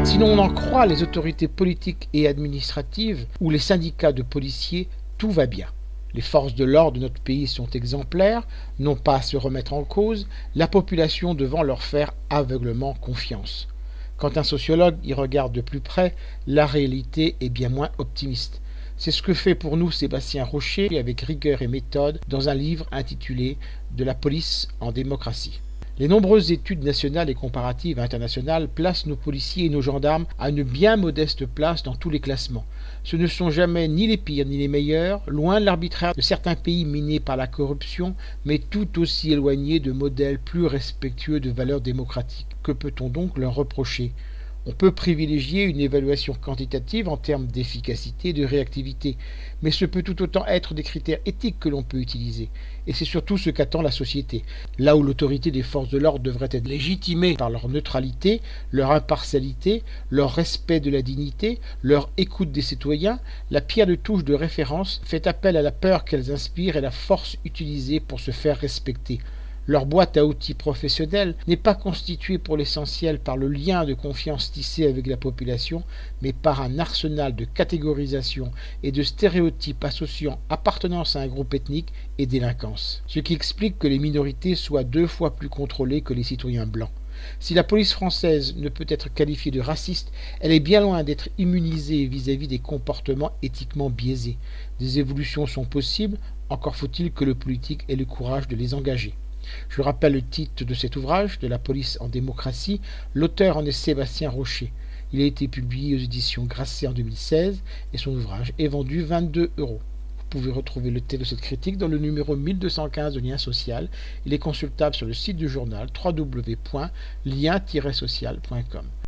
Si l'on en croit les autorités politiques et administratives ou les syndicats de policiers, tout va bien. Les forces de l'ordre de notre pays sont exemplaires, n'ont pas à se remettre en cause, la population devant leur faire aveuglement confiance. Quand un sociologue y regarde de plus près, la réalité est bien moins optimiste. C'est ce que fait pour nous Sébastien Rocher avec rigueur et méthode dans un livre intitulé « De la police en démocratie ». Les nombreuses études nationales et comparatives internationales placent nos policiers et nos gendarmes à une bien modeste place dans tous les classements. Ce ne sont jamais ni les pires ni les meilleurs, loin de l'arbitraire de certains pays minés par la corruption, mais tout aussi éloignés de modèles plus respectueux de valeurs démocratiques. Que peut-on donc leur reprocher ? On peut privilégier une évaluation quantitative en termes d'efficacité et de réactivité, mais ce peut tout autant être des critères éthiques que l'on peut utiliser. Et c'est surtout ce qu'attend la société. Là où l'autorité des forces de l'ordre devrait être légitimée par leur neutralité, leur impartialité, leur respect de la dignité, leur écoute des citoyens, la pierre de touche de référence fait appel à la peur qu'elles inspirent et la force utilisée pour se faire respecter. Leur boîte à outils professionnelle n'est pas constituée pour l'essentiel par le lien de confiance tissé avec la population, mais par un arsenal de catégorisation et de stéréotypes associant appartenance à un groupe ethnique et délinquance. Ce qui explique que les minorités soient 2 fois plus contrôlées que les citoyens blancs. Si la police française ne peut être qualifiée de raciste, elle est bien loin d'être immunisée vis-à-vis des comportements éthiquement biaisés. Des évolutions sont possibles, encore faut-il que le politique ait le courage de les engager. Je rappelle le titre de cet ouvrage, De la police en démocratie. L'auteur en est Sébastien Rocher. Il a été publié aux éditions Grasset en 2016 et son ouvrage est vendu 22 €. Vous pouvez retrouver le texte de cette critique dans le numéro 1215 de Lien Social. Il est consultable sur le site du journal www.lien-social.com.